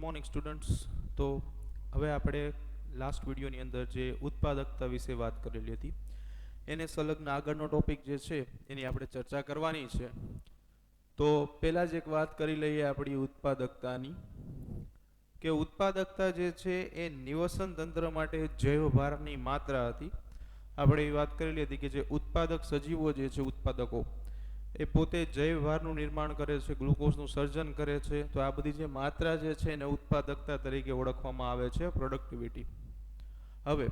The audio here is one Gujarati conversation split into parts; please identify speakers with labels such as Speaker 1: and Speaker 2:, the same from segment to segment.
Speaker 1: Morning students. તો હવે આપણે લાસ્ટ વિડીયોની અંદર જે ઉત્પાદકતા વિશે વાત કરેલી હતી એને સંલગ્ન આગળનો ટોપિક જે છે એની આપણે ચર્ચા કરવાની છે. તો પહેલાં જ એક વાત કરી લઈએ આપણી ઉત્પાદકતાની, કે ઉત્પાદકતા જે છે એ નિવસન તંત્ર માટે જૈવભારની માત્રા હતી. આપણે એ વાત કરેલી હતી કે જે ઉત્પાદક સજીવો જે છે ઉત્પાદકો એ પોતે જૈવભારનું નિર્માણ કરે છે, ગ્લુકોઝનું સર્જન કરે છે. તો આ બધી જે માત્રા જે છે એને ઉત્પાદકતા તરીકે ઓળખવામાં આવે છે, પ્રોડક્ટિવિટી. હવે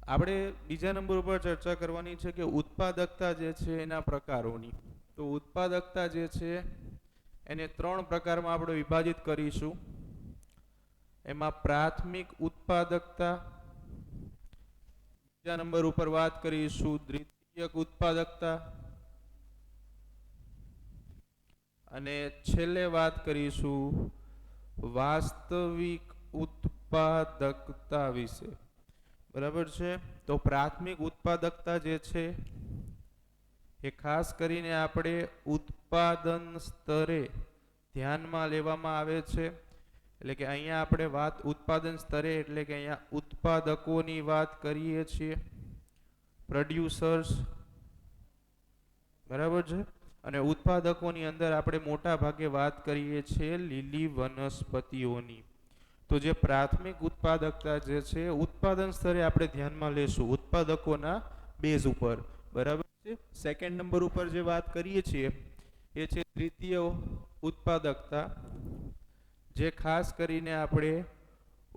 Speaker 1: આપણે બીજા નંબર ઉપર ચર્ચા કરવાની છે કે ઉત્પાદકતા જે છે એના પ્રકારોની. તો ઉત્પાદકતા જે છે એને 3 પ્રકારમાં આપણે વિભાજિત કરીશું. એમાં પ્રાથમિક ઉત્પાદકતા, બીજા નંબર ઉપર વાત કરીશું દ્વિતીયક ઉત્પાદકતા, અને છેલ્લે વાત કરીશું વાસ્તવિક ઉત્પાદકતા વિશે. બરાબર છે? તો પ્રાથમિક ઉત્પાદકતા જે છે એ ખાસ કરીને આપણે ઉત્પાદન સ્તરે ધ્યાનમાં લેવામાં આવે છે. એટલે કે અહીંયા આપણે વાત ઉત્પાદન સ્તરે એટલે કે અહીંયા ઉત્પાદકોની વાત કરીએ છીએ, પ્રોડ્યુસર્સ. બરાબર છે? અને ઉત્પાદકોની અંદર આપણે મોટા ભાગે વાત કરીએ છીએ લીલી વનસ્પતિઓની. તો જે પ્રાથમિક ઉત્પાદકતા જે છે ઉત્પાદન સ્તરે આપણે ધ્યાનમાં લેશું ઉત્પાદકોના બેઝ ઉપર. બરાબર છે? સેકન્ડ નંબર ઉપર જે વાત કરીએ છીએ એ છે દ્વિતીય ઉત્પાદકતા, જે ખાસ કરીને આપણે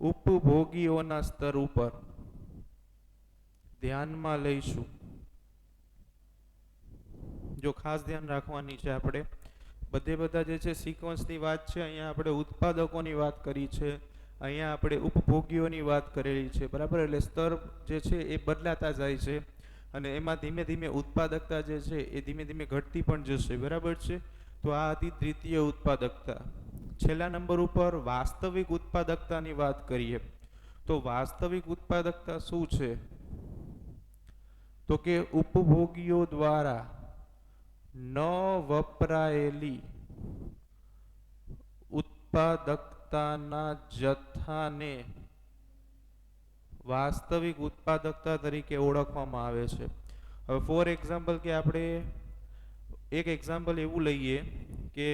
Speaker 1: ઉપભોગીઓના સ્તર ઉપર ધ્યાનમાં લઈશું. જો ખાસ ધ્યાન રાખવાની છે આપણે, બધા જે છે સિક્વન્સની વાત છે. અહીંયા આપણે ઉત્પાદકોની વાત કરી છે, અહીંયા આપણે ઉપભોગીઓની વાત કરેલી છે. બરાબર? એટલે સ્તર જે છે એ બદલાતા જાય છે અને એમાં ધીમે ધીમે ઉત્પાદકતા જે છે એ ધીમે ધીમે ઘટતી પણ જશે. બરાબર છે? તો આ હતી દ્વિતીય ઉત્પાદકતા. છેલ્લા નંબર ઉપર વાસ્તવિક ઉત્પાદકતાની વાત કરીએ. તો વાસ્તવિક ઉત્પાદકતા શું છે? તો કે ઉપભોગીઓ દ્વારા ન વપરાયેલી ઉત્પાદકતાના જથ્થાને વાસ્તવિક ઉત્પાદકતા તરીકે ઓળખવામાં આવે છે. હવે ફોર એક્ઝામ્પલ કે આપણે એક એક્ઝામ્પલ એવું લઈએ કે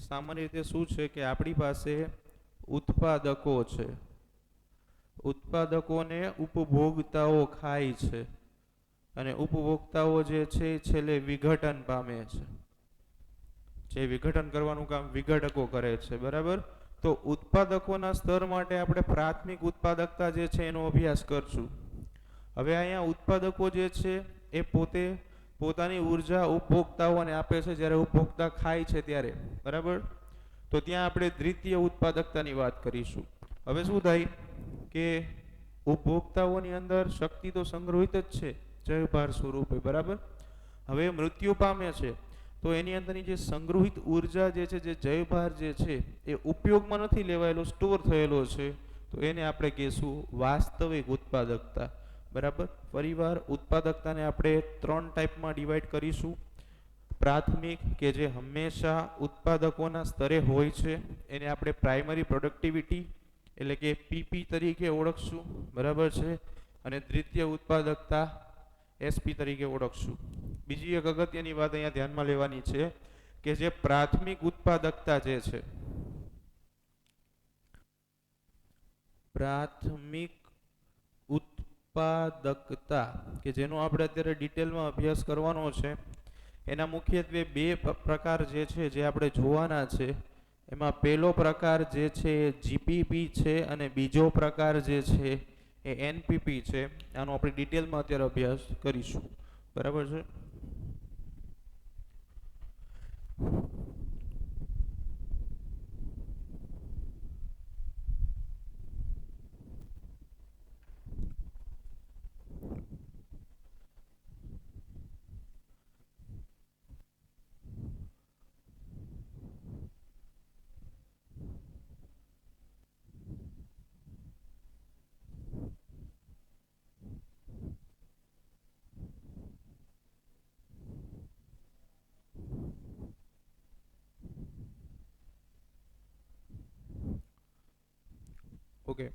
Speaker 1: સામાન્ય રીતે શું છે કે આપણી પાસે ઉત્પાદકો છે, ઉત્પાદકોને ઉપભોગતાઓ ખાય છે અને ઉપભોક્તાઓ જે છે એ છેલ્લે વિઘટન પામે છે. જે વિઘટન કરવાનું કામ વિઘટકો કરે છે. બરાબર? તો ઉત્પાદકોના સ્તર માટે આપણે પ્રાથમિક ઉત્પાદકતા જે છે એનો અભ્યાસ કરશું. હવે અહીંયા ઉત્પાદકો જે છે એ પોતે પોતાની ઉર્જા ઉપભોક્તાઓને આપે છે જ્યારે ઉપભોક્તા ખાય છે ત્યારે. બરાબર? તો ત્યાં આપણે દ્વિતીય ઉત્પાદકતાની વાત કરીશું. હવે શું થાય કે ઉપભોક્તાઓની અંદર શક્તિ તો સંગ્રહિત જ છે જૈવભાર સ્વરૂપે. બરાબર? હવે મૃત્યુ પામે છે તો એની અંદરની જે સંગ્રહિત ઉર્જા જે છે, જે જૈવભાર જે છે એ ઉપયોગમાં નથી લેવાયેલો, સ્ટોર થયેલો છે. તો એને આપણે કહીશું વાસ્તવિક ઉત્પાદકતા. બરાબર? ફરીવાર ઉત્પાદકતાને આપણે 3 ટાઈપમાં ડિવાઈડ કરીશું. પ્રાથમિક, કે જે હંમેશા ઉત્પાદકોના સ્તરે હોય છે, એને આપણે પ્રાઇમરી પ્રોડક્ટિવિટી એટલે કે પીપી તરીકે ઓળખશું. બરાબર છે? અને દ્વિતીય ઉત્પાદકતા એસપી તરીકે ઓળખશું. બીજી એક અગત્યની વાત અહીંયા ધ્યાનમાં લેવાની છે કે જે પ્રાથમિક ઉત્પાદકતા જે છે, પ્રાથમિક ઉત્પાદકતા કે જેનો આપણે અત્યારે ડિટેલમાં અભ્યાસ કરવાનો છે, એના મુખ્યત્વે 2 પ્રકાર જે છે જે આપણે જોવાના છે. એમાં પહેલો પ્રકાર જે છે એ જીપીપી છે અને બીજો પ્રકાર જે છે એ એનપીપી છે. આનો આપણે ડિટેલમાં અત્યારે અભ્યાસ કરીશું. બરાબર છે? ઓકે,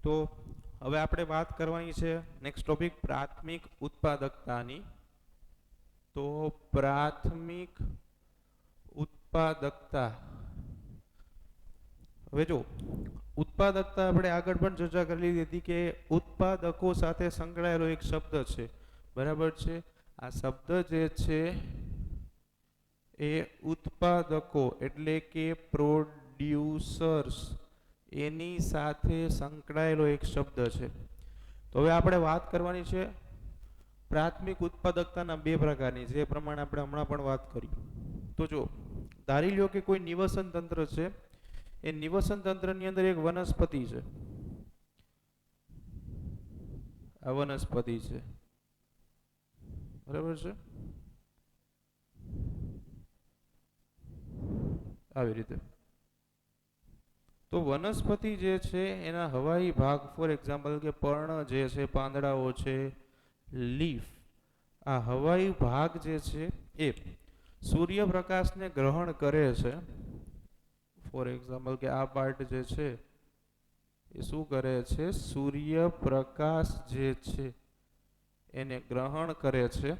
Speaker 1: તો હવે આપણે વાત કરવાની છે નેક્સ્ટ ટોપિક પ્રાથમિક ઉત્પાદકતાની. તો પ્રાથમિક ઉત્પાદકતા, હવે જો ઉત્પાદકતા આપણે આગળ પણ ચર્ચા કરી લીધી હતી કે ઉત્પાદકો સાથે સંકળાયેલો એક શબ્દ છે, બરાબર છે. આ શબ્દ જે છે એ ઉત્પાદકો એટલે કે પ્રોડ્યુસર્સ એની સાથે સંકળાયેલો એક શબ્દ છે. તો હવે આપણે વાત કરવાની છે પ્રાથમિક ઉત્પાદકતાના બે પ્રકારની, જે પ્રમાણે આપણે હમણાં પણ વાત કરી. તો જો ધારી લ્યો કે કોઈ નિવસન તંત્ર છે, એ નિવસન તંત્રની અંદર એક વનસ્પતિ છે. આ વનસ્પતિ છે, બરાબર છે, આવી રીતે. તો વનસ્પતિ જે છે એના હવાઈ ભાગ, ફોર એક્ઝામ્પલ કે પર્ણ જે છે, પાંદડાઓ છે, લીફ, આ હવાઈ ભાગ જે છે એ સૂર્યપ્રકાશને ગ્રહણ કરે છે. ફોર એક્ઝામ્પલ કે આ પાર્ટ જે છે એ શું કરે છે, સૂર્યપ્રકાશ જે છે એને ગ્રહણ કરે છે.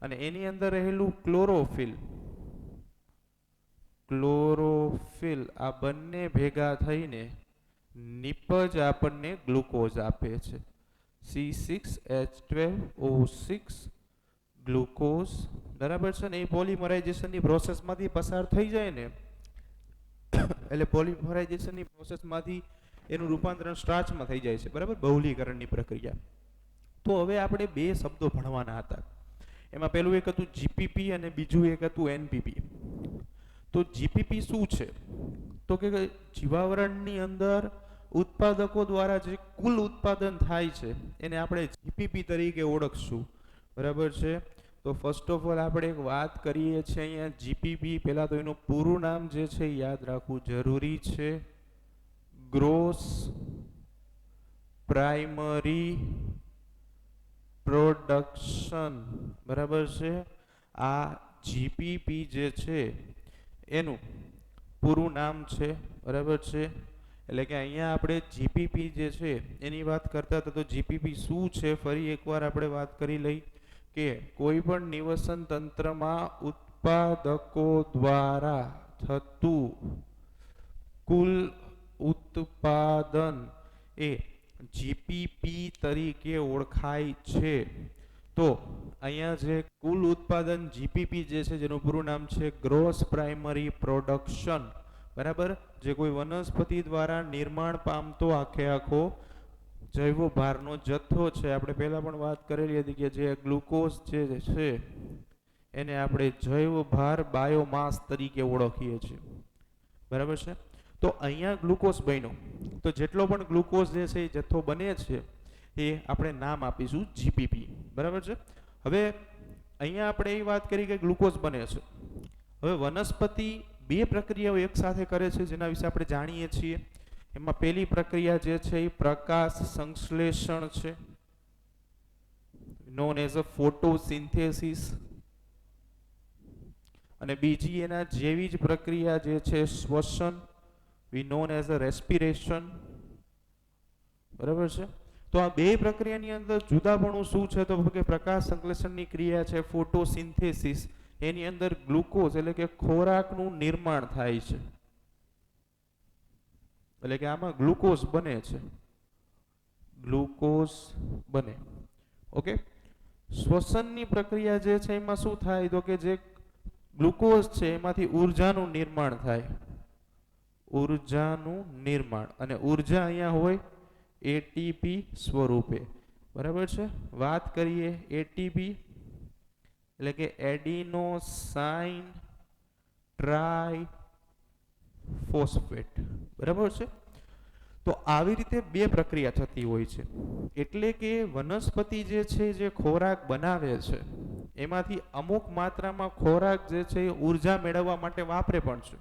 Speaker 1: અને એની અંદર રહેલું ક્લોરોફિલ, ક્લોરોફિલ આ બંને ભેગા થઈને નિપજ આપણને ગ્લુકોઝ આપે છે, C6H12O6 ગ્લુકોઝ, બરાબર છે ને. એ પોલિમરાઇઝેશનની પ્રોસેસમાંથી પસાર થઈ જાય ને એટલે પોલિમરાઇઝેશનની પ્રોસેસમાંથી એનું રૂપાંતરણ સ્ટાર્ચમાં થઈ જાય છે, બરાબર, બહુલીકરણની પ્રક્રિયા. તો હવે આપણે બે શબ્દો ભણવાના હતા. એમાં પહેલું એક હતું જીપીપી અને બીજું એક હતું એનપીપી. તો જીપીપી શું છે, તો કે જીવાવરણની અંદર ઉત્પાદકો દ્વારા જે કુલ ઉત્પાદન થાય છે એને આપણે જીપીપી તરીકે ઓળખશું, બરાબર છે. તો ફર્સ્ટ ઓફ ઓલ આપણે એક વાત કરીએ છીએ અહીંયા જીપીપી. પહેલાં તો એનું પૂરું નામ જે છે યાદ રાખવું જરૂરી છે, ગ્રોસ પ્રાઇમરી પ્રોડક્શન, બરાબર છે. આ જીપીપી જે છે એનું પૂરું નામ છે, બરાબર છે. એટલે કે અહીંયા આપણે જીપીપી જે છે એની વાત કરતા હતા. તો જીપીપી શું છે ફરી એકવાર આપણે વાત કરી લઈ કે કોઈ પણ નિવસન તંત્રમાં ઉત્પાદકો દ્વારા થતું કુલ ઉત્પાદન એ જીપીપી તરીકે ઓળખાય છે. તો અહીંયા જે કુલ ઉત્પાદન જીપીપી જે છે જેનું પૂરું નામ છે ગ્રોસ પ્રાઇમરી પ્રોડક્શન, બરાબર, જે કોઈ વનસ્પતિ દ્વારા નિર્માણ પામતો આખે આખો જૈવ ભારનો જથ્થો છે. આપણે પહેલા પણ વાત કરેલી હતી કે જે ગ્લુકોઝ જે છે એને આપણે જૈવ ભાર બાયોમાસ તરીકે ઓળખીએ છીએ, બરાબર છે. તો અહીંયા ગ્લુકોઝ બન્યો, તો જેટલો પણ ગ્લુકોઝ જે છે એ જથ્થો બને છે એ આપણે નામ આપીશું જીપીપી, બરાબર છે. હવે અહીંયા આપણે એ વાત કરી કે ગ્લુકોઝ બને છે. હવે વનસ્પતિ બે પ્રક્રિયાઓ એક સાથે કરે છે જેના વિશે આપણે જાણીએ છીએ. એમાં પહેલી પ્રક્રિયા જે છે એ પ્રકાશ સંશ્લેષણ છે, નોન એઝ અ ફોટોસિન્થેસિસ. અને બીજી એના જેવી જ પ્રક્રિયા જે છે શ્વસન, વી નોન એઝ અ રેસ્પિરેશન, બરાબર છે. તો આ બે પ્રક્રિયાની અંદર જુદાપણું શું છે, તો કે પ્રકાશ સંશ્લેષણની ક્રિયા છે ફોટોસિન્થેસિસ, એની અંદર ગ્લુકોઝ એટલે કે ખોરાકનું નિર્માણ થાય છે, એટલે કે આમાં ગ્લુકોઝ બને છે, ગ્લુકોઝ બને. ઓકે, શ્વસનની પ્રક્રિયા જે છે એમાં શું થાય, તો કે જે ગ્લુકોઝ છે એમાંથી ઉર્જાનું નિર્માણ થાય, ઉર્જાનું નિર્માણ. અને ઉર્જા અહીંયા હોય એટીપી સ્વરૂપે, બરાબર છે. વાત કરીએ એટીપી એટલે કે એડિનોસાઇન ટ્રાઇફોસ્ફેટ, બરાબર છે. તો આવી રીતે બે પ્રક્રિયા થતી હોય છે. એટલે કે વનસ્પતિ જે છે જે ખોરાક બનાવે છે એમાંથી અમુક માત્રામાં ખોરાક જે છે એ ઉર્જા મેળવવા માટે વાપરે પણ છે,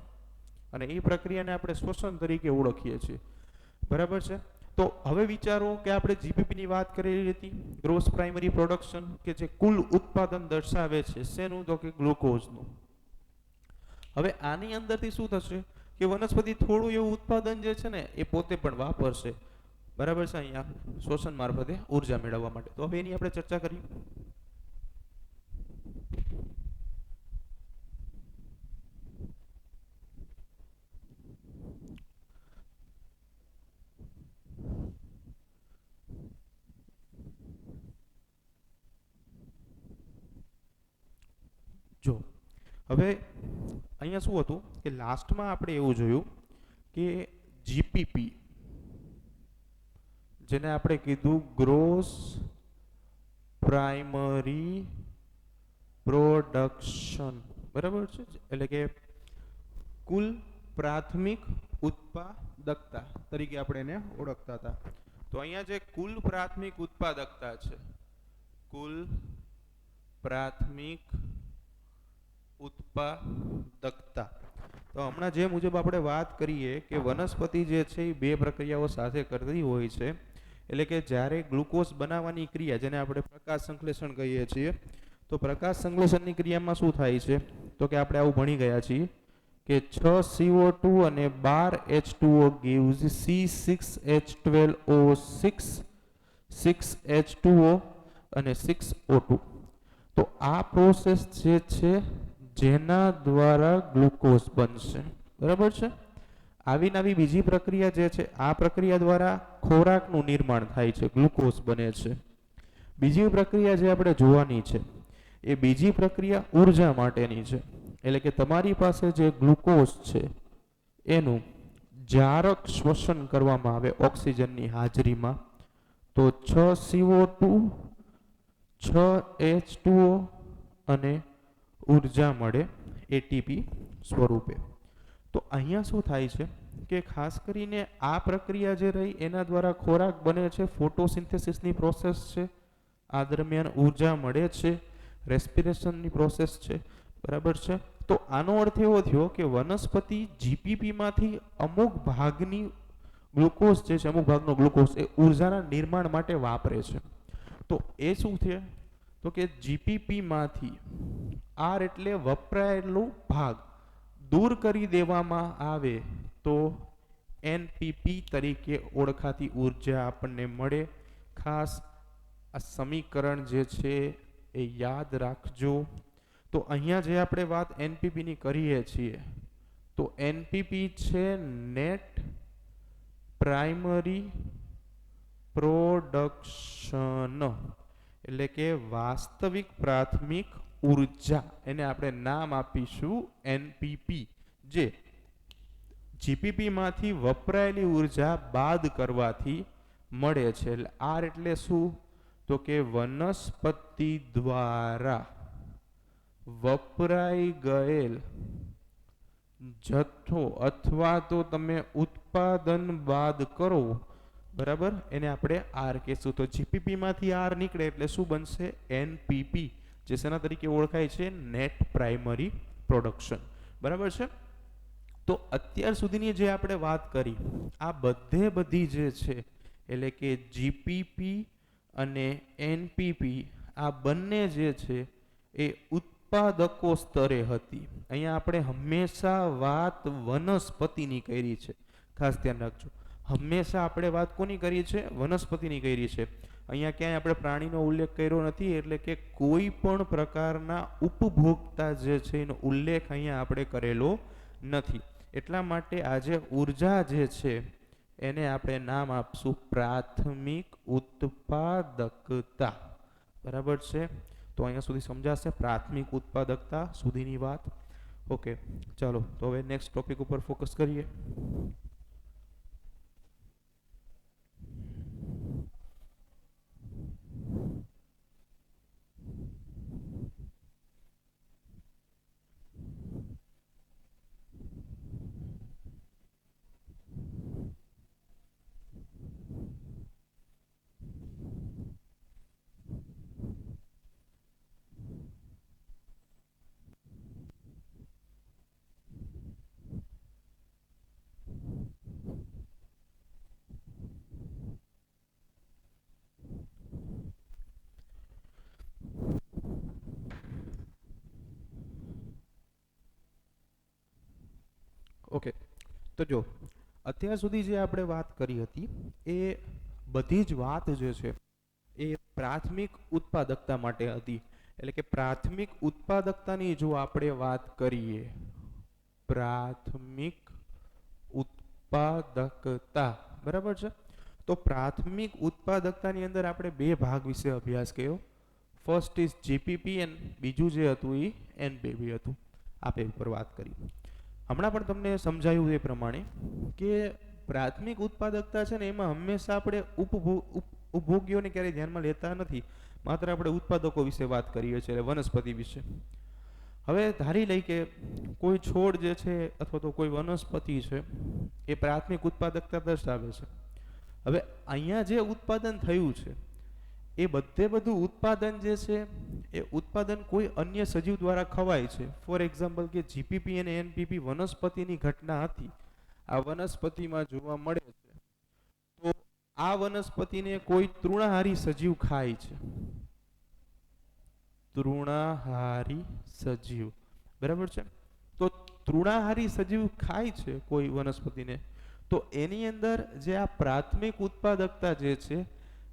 Speaker 1: અને એ પ્રક્રિયાને આપણે શ્વસન તરીકે ઓળખીએ છીએ, બરાબર છે. તો હવે વિચારો કે આપણે જીપીપીની વાત કરેલી હતી, ગ્રોસ પ્રાઇમરી પ્રોડક્શન, કે જે કુલ ઉત્પાદન દર્શાવે છે શેનું, તો કે ગ્લુકોઝનું. હવે આની અંદરથી શું થશે કે વનસ્પતિ થોડું એવું ઉત્પાદન જે છે ને એ પોતે પણ વાપરશે, બરાબર છે, અહીંયા શ્વસન મારફતે ઉર્જા મેળવવા માટે. તો હવે એની આપણે ચર્ચા કરીએ. જો હવે અહીંયા શું હતું કે લાસ્ટમાં આપણે એવું જોયું કે જીપીપી, જેને આપણે કીધું ગ્રોસ પ્રાઇમરી પ્રોડક્શન, બરાબર છે, એટલે કે કુલ પ્રાથમિક ઉત્પાદકતા તરીકે આપણે એને ઓળખતા હતા. તો અહીંયા જે કુલ પ્રાથમિક ઉત્પાદકતા છે, કુલ પ્રાથમિક ઉત્પાદકતા, તો હમણાં જે મુજબ આપણે વાત કરીએ કે વનસ્પતિ જે છે એ બે પ્રક્રિયાઓ સાથે કરતી હોય છે. એટલે કે જ્યારે ગ્લુકોઝ બનાવવાની ક્રિયા, જેને આપણે પ્રકાશ સંશ્લેષણ કહીએ છીએ, તો પ્રકાશ સંશ્લેષણની ક્રિયામાં શું થાય છે, તો કે આપણે આવું ભણી ગયા છીએ કે 6CO2 અને 12H2O gives C6H12O6, 6H2O અને 6O2. તો આ પ્રોસેસ જે છે જેના દ્વારા ગ્લુકોઝ બનશે, બરાબર છે. આવી નવી બીજી પ્રક્રિયા જે છે, આ પ્રક્રિયા દ્વારા ખોરાકનું નિર્માણ થાય છે, ગ્લુકોઝ બને છે. બીજી પ્રક્રિયા જે આપણે જોવાની છે એ બીજી પ્રક્રિયા ઉર્જા માટેની છે. એટલે કે તમારી પાસે જે ગ્લુકોઝ છે એનું જારક શ્વસન કરવામાં આવે ઓક્સિજનની હાજરીમાં, તો 6CO2, 6H2O અને ઉર્જા મળે એટીપી સ્વરૂપે. તો અહીંયા શું થાય છે કે ખાસ કરીને આ પ્રક્રિયા જે રહી એના દ્વારા ખોરાક બને છે, ફોટોસિન્થેસિસની પ્રોસેસ છે, આ દરમિયાન ઉર્જા મળે છે, રેસ્પિરેશનની પ્રોસેસ છે, બરાબર છે. તો આનો અર્થ એવો થયો કે વનસ્પતિ જીપીપીમાંથી અમુક ભાગની ગ્લુકોઝ જે છે, અમુક ભાગનો ગ્લુકોઝ એ ઉર્જાના નિર્માણ માટે વાપરે છે. તો એ શું છે, તો કે જીપીપીમાંથી આર એટલે વપરાયેલું ભાગ દૂર કરી દેવામાં આવે તો એનપીપી તરીકે ઓળખાતી ઉર્જા આપણને મળે. ખાસ આ સમીકરણ જે છે એ યાદ રાખજો. તો અહીંયા જે આપણે વાત એનપીપીની કરીએ છીએ, તો એનપીપી છે નેટ પ્રાઇમરી પ્રોડક્શન, એટલે કે વાસ્તવિક પ્રાથમિક ઉર્જા, એને આપણે નામ આપીશું એનપીપી, જે જીપીપી માંથી વપરાયેલી ઉર્જા બાદ કરવાથી મળે છે. એટલે આર એટલે શું, તો કે વનસ્પતિ દ્વારા વપરાઈ ગયેલ જથ્થો અથવા તો તમે ઉત્પાદન બાદ કરો, બરાબર, એને આપણે આર કહેશું. તો જીપીપી માંથી આર નીકળે એટલે શું બનશે, એનપીપી, જે શેના તરીકે ઓળખાય છે, નેટ પ્રાઇમરી પ્રોડક્શન, બરાબર છે. તો અત્યાર સુધીની જે આપણે વાત કરી આ બધી જે છે, એટલે કે જીપીપી અને એનપીપી આ બંને જે છે એ ઉત્પાદકો સ્તરે હતી. અહીંયા આપણે હંમેશા વાત વનસ્પતિની કરી છે, ખાસ ધ્યાન રાખજો. હંમેશા આપણે વાત કોની કરી છે, વનસ્પતિની કરી છે. અહીંયા ક્યાંય આપણે પ્રાણીનો ઉલ્લેખ કર્યો નથી, એટલે કે કોઈ પણ પ્રકારના ઉપભોક્તા જે છે એનો ઉલ્લેખ અહીંયા આપણે કરેલો નથી. એટલા માટે આજે ઉર્જા જે છે એને આપણે નામ આપશું પ્રાથમિક ઉત્પાદકતા, બરાબર છે. તો અહીંયા સુધી સમજાશે પ્રાથમિક ઉત્પાદકતા સુધીની વાત. ઓકે, ચાલો તો હવે નેક્સ્ટ ટોપિક ઉપર ફોકસ કરીએ. ઓકે, તો જો અત્યાર સુધી જે આપણે વાત કરી હતી એ બધી જ વાત જે છે એ પ્રાથમિક ઉત્પાદકતા માટે હતી. એટલે કે પ્રાથમિક ઉત્પાદકતાની જો આપણે વાત કરીએ, પ્રાથમિક ઉત્પાદકતા, બરાબર છે. તો પ્રાથમિક ઉત્પાદકતાની અંદર આપણે બે ભાગ વિશે અભ્યાસ કર્યો. ફર્સ્ટ ઇઝ જીપીપી એન્ડ બીજું જે હતું એ એનપીપી હતું. આપે ઉપર વાત કરી. હમણાં પણ તમને સમજાયું એ પ્રમાણે કે પ્રાથમિક ઉત્પાદકતા છે ને એમાં હંમેશા આપણે ઉપભોગ્યોને ક્યારેય ધ્યાનમાં લેતા નથી, માત્ર આપણે ઉત્પાદકો વિશે વાત કરીએ છીએ, વનસ્પતિ વિશે. હવે ધારી લઈ કે કોઈ છોડ જે છે અથવા તો કોઈ વનસ્પતિ છે એ પ્રાથમિક ઉત્પાદકતા દર્શાવે છે. હવે અહીંયા જે ઉત્પાદન થયું છે એ બધું ઉત્પાદન જે છે એ ઉત્પાદન કોઈ અન્ય સજીવ દ્વારા ખવાય છે. ફોર એક્ઝામ્પલ કે જીપીપી અને એનપીપી વનસ્પતિની ઘટના હતી, આ વનસ્પતિમાં જોવા મળે છે, તો આ વનસ્પતિને કોઈ તૃણાહારી સજીવ ખાય છે. તૃણાહારી સજીવ, બરાબર છે. તો તૃણાહારી સજીવ ખાય છે કોઈ વનસ્પતિને, તો એની અંદર જે આ પ્રાથમિક ઉત્પાદકતા જે છે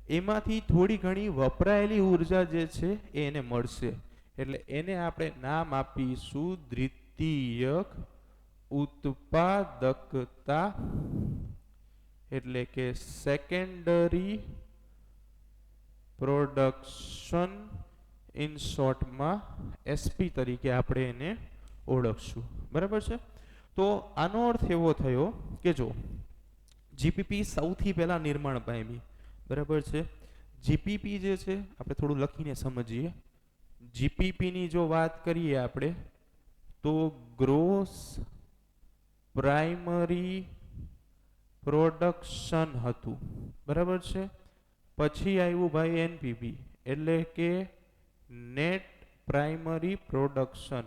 Speaker 1: એમાંથી થોડી ઘણી વપરાયેલી ઉર્જા જે છે એ એને મળશે. એટલે એને આપણે નામ આપીશું દ્વિતીયક ઉત્પાદકતા, એટલે કે સેકન્ડરી પ્રોડક્શન, ઇન શોર્ટમાં એસપી તરીકે આપણે એને ઓળખશું, બરાબર છે. તો આનો અર્થ એવો થયો કે જો જીપીપી સૌથી પહેલા નિર્માણ પામી, બરાબર છે. જીપીપી જે છે આપણે થોડું લખીને સમજીએ. જીપીપીની જો વાત કરીએ આપણે તો ગ્રોસ પ્રાઇમરી પ્રોડક્શન હતું, બરાબર છે. પછી આવ્યું ભાઈ એનપીપી, એટલે કે નેટ પ્રાઇમરી પ્રોડક્શન,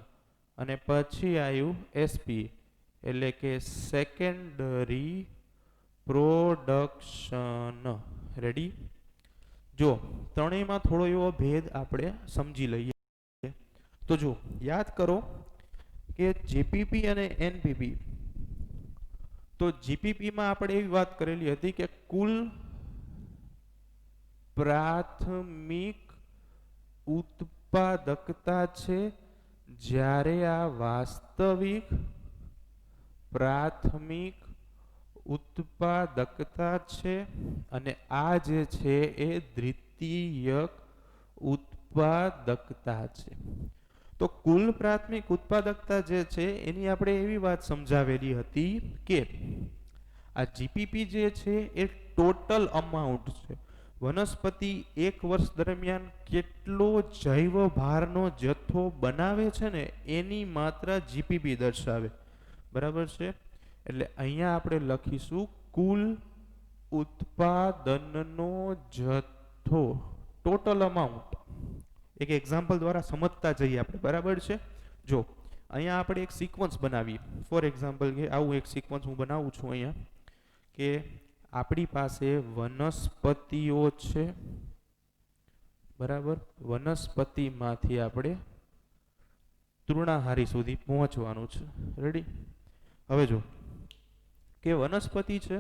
Speaker 1: અને પછી આવ્યું એસપી એટલે કે સેકન્ડરી પ્રોડક્શન. રેડી? જો ત્રણેયમાં થોડો એવો ભેદ આપણે સમજી લઈએ. તો જો યાદ કરો કે જીપીપી અને એનપીપી, તો જીપીપીમાં આપણે એવી વાત કરેલી હતી કે કુલ પ્રાથમિક ઉત્પાદકતા છે, જ્યારે આ વાસ્તવિક પ્રાથમિક ઉત્પાદકતા છે, અને આ જે છે એ દ્વિતીયક ઉત્પાદકતા છે. તો કુલ પ્રાથમિક ઉત્પાદકતા જે છે એની આપણે એવી વાત સમજાવેલી હતી કે આ જીપીપી જે છે એ ટોટલ અમાઉન્ટ છે. વનસ્પતિ એક વર્ષ દરમિયાન કેટલો જૈવ ભારનો જથ્થો બનાવે છે ને એની માત્રા જીપીપી દર્શાવે, બરાબર છે. એટલે અહીંયા આપણે લખીશું કુલ ઉત્પાદનનો જથ્થો, ટોટલ અમાઉન્ટ. એક એક્ઝામ્પલ દ્વારા સમજતા જઈએ આપણે, બરાબર છે. જો અહીંયા આપણે એક સિક્વન્સ બનાવીએ. ફોર એક્ઝામ્પલ કે આવું એક સિક્વન્સ હું બનાવું છું અહીંયા કે આપણી પાસે વનસ્પતિઓ છે, બરાબર. વનસ્પતિમાંથી આપણે તૃણાહારી સુધી પહોંચવાનું છે. રેડી? હવે જો કે વનસ્પતિ છે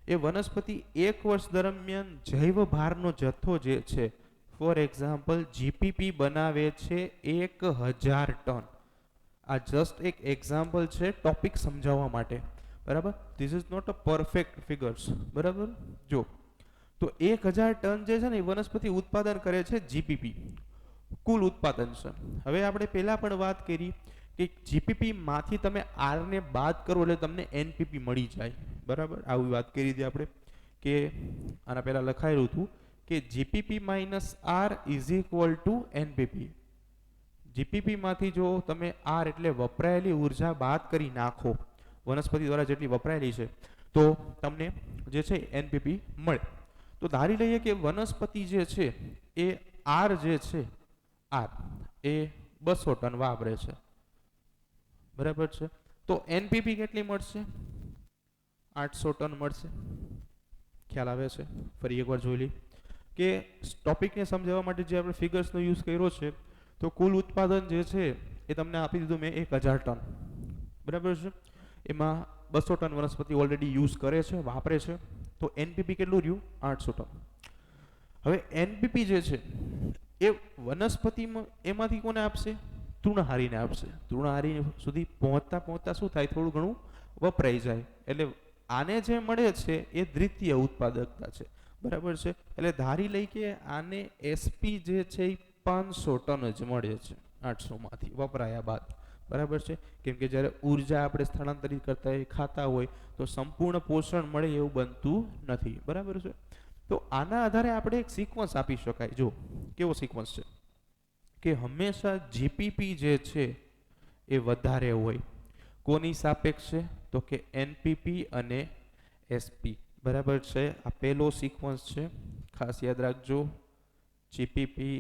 Speaker 1: એ વનસ્પતિ એક વર્ષ દરમિયાન જૈવ ભારનો જથ્થો જે છે, ફોર એક્ઝામ્પલ જીપીપી બનાવે છે 1000 ટન. આ જસ્ટ એક એક્ઝામ્પલ છે ટોપિક સમજાવવા માટે, બરાબર. This is not a perfect figures, બરાબર. જો તો 1000 ટન જે છે ને એ વનસ્પતિ ઉત્પાદન કરે છે જીપીપી, કુલ ઉત્પાદન છે. હવે આપણે પહેલા પણ વાત કરી કે જીપીપી માંથી તમે આર ને બાદ કરો એટલે તમને એનપીપી મળી જાય, બરાબર. આવી વાત કરી હતી આપણે કે આના પહેલા લખાયેલું હતું કે GPP minus R is equal to NPP. GPP માંથી જો તમે આર એટલે વપરાયેલી ઉર્જા બાદ કરી નાખો, વનસ્પતિ દ્વારા જેટલી વપરાયેલી છે, તો તમને જે છે એનપીપી મળે. તો ધારી લઈએ કે વનસ્પતિ જે છે એ આર જે છે આર એ 200 ટન વાપરે છે, બરાબર છે. તો એનપીપી કેટલી મળશે? 800 ટન મળશે. ખ્યાલ આવે છે? ફરી એકવાર જોઈ લઈએ કે ટોપિકને સમજાવવા માટે જે આપણે ફિગર્સનો યુઝ કર્યો છે, તો કુલ ઉત્પાદન જે છે એ તમને આપી દીધું મેં 1000 ટન, બરાબર છે. એમાં 200 ટન વનસ્પતિ ઓલરેડી યુઝ કરે છે, વાપરે છે. તો એનપીપી કેટલું રહ્યું? 800 ટન. હવે એનપીપી જે છે એ વનસ્પતિમાં એમાંથી કોને આપશે? તૃણહારીને આપશે. તૃણહારી સુધી પહોંચતા પહોંચતા શું થાય? થોડું ઘણું વપરાઈ જાય. એટલે આને જે મળે છે એ દ્વિતીય ઉત્પાદકતા છે. બરાબર છે. એટલે ધારી લઈ કે આને એસપી જે છે એ 500 ટન જ મળે છે 800 માંથી વપરાયા બાદ. બરાબર છે. કેમ કે જ્યારે ઉર્જા આપણે સ્થળાંતરિત કરતા હોય, ખાતા હોય, તો સંપૂર્ણ પોષણ મળે એવું બનતું નથી. બરાબર છે. તો આના આધારે આપણે એક સિક્વન્સ આપી શકાય. જો કેવો સિક્વન્સ છે કે હંમેશા જીપીપી જે છે એ વધારે હોય. કોની સાપેક્ષે? તો કે એનપીપી અને એસપી. બરાબર છે. આ પહેલો સિક્વન્સ છે, ખાસ યાદ રાખજો. GPP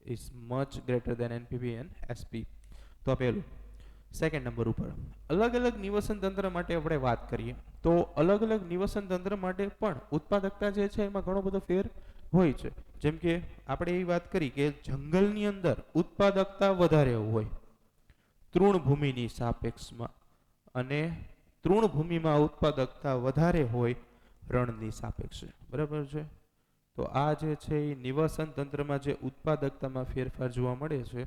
Speaker 1: is much greater than NPP and SP. તો આ પહેલું. સેકન્ડ નંબર ઉપર અલગ અલગ નિવસન તંત્ર માટે આપણે વાત કરીએ તો અલગ અલગ નિવસન તંત્ર માટે પણ ઉત્પાદકતા જે છે એમાં ઘણો બધો ફેર હોય છે. જેમ કે આપણે એવી વાત કરી કે જંગલની અંદર ઉત્પાદકતા વધારે હોય તૃણભૂમિની સાપેક્ષમાં, અને તૃણભૂમિમાં ઉત્પાદકતા વધારે હોય રણની સાપેક્ષે. બરાબર છે. તો આ જે છે એ નિવસન તંત્રમાં જે ઉત્પાદકતામાં ફેરફાર જોવા મળે છે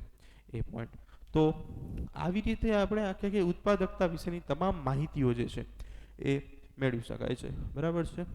Speaker 1: એ પોઈન્ટ. તો આવી રીતે આપણે આખી ઉત્પાદકતા વિશેની તમામ માહિતીઓ જે છે એ મેળવી શકાય છે. બરાબર છે.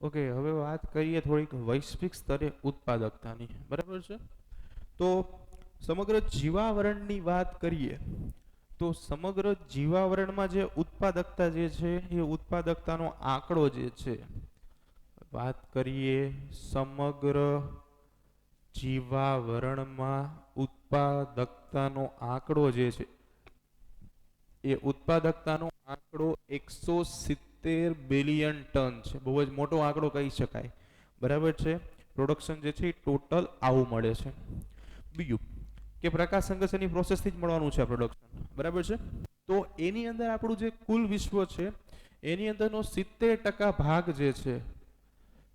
Speaker 1: ઓકે, હવે વાત કરીએ થોડીક વૈશ્વિક સ્તરે ઉત્પાદકતાની. બરાબર છે. તો સમગ્ર જીવાવરણની વાત કરીએ તો સમગ્ર જીવાવરણમાં જે ઉત્પાદકતા જે છે એ ઉત્પાદકતાનો આંકડો જે છે, વાત કરીએ સમગ્ર જીવાવરણમાં ઉત્પાદકતાનો આંકડો જે છે એ ઉત્પાદકતાનો આંકડો 170 બિલિયન ટન છે. બહુ જ મોટો આંકડો કહી શકાય. બરાબર છે. પ્રોડક્શન જે છે એ ટોટલ આવું મળે છે. બીજું કે પ્રકાશ સંશ્લેષણની પ્રોસેસથી જ મળવાનું છે આ પ્રોડક્શન. બરાબર છે. તો એની અંદર આપણું જે કુલ વિશ્વ છે એની અંદરનો 70% ભાગ જે છે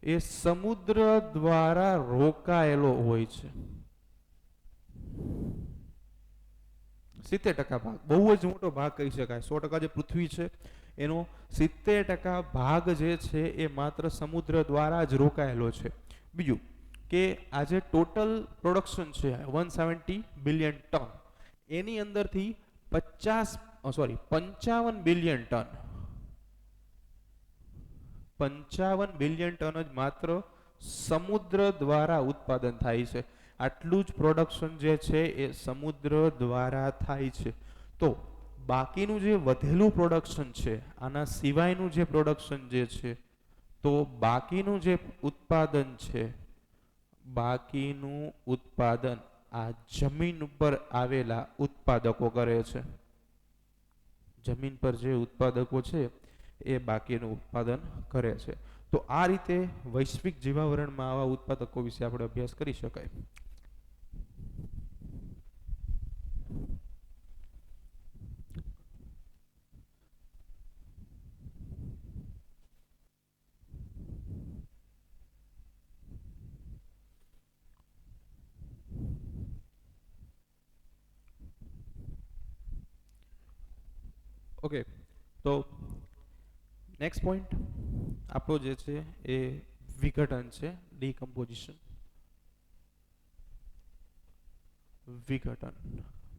Speaker 1: એ સમુદ્ર દ્વારા રોકાયેલો હોય છે. 70% ભાગ બહુ જ મોટો ભાગ કહી શકાય. 100% જે પૃથ્વી છે એનો 70% ભાગ જે છે એ માત્ર સમુદ્ર દ્વારા જ રોકાયેલો છે. બીજું કે આ જે ટોટલ પ્રોડક્શન છે 170 બિલિયન ટન, એની અંદરથી 55 બિલિયન ટન 55 બિલિયન ટન જ માત્ર સમુદ્ર દ્વારા ઉત્પાદન થાય છે. આટલું જ પ્રોડક્શન જે છે એ સમુદ્ર દ્વારા થાય છે. તો બાકીનું જે વધેલું પ્રોડક્શન છે, આના સિવાયનું જે પ્રોડક્શન જે છે, તો બાકીનું જે ઉત્પાદન છે, બાકીનું ઉત્પાદન આ જમીન ઉપર આવેલા ઉત્પાદકો કરે છે. જમીન પર જે ઉત્પાદકો છે એ બાકીનું ઉત્પાદન કરે છે. તો આ રીતે વૈશ્વિક જીવાવરણમાં આવા ઉત્પાદકો વિશે આપણે અભ્યાસ કરી શકાય. ઓકે, તો નેક્સ્ટ પોઈન્ટ આપણો જે છે એ વિઘટન છે, ડીકમ્પોઝિશન. વિઘટન.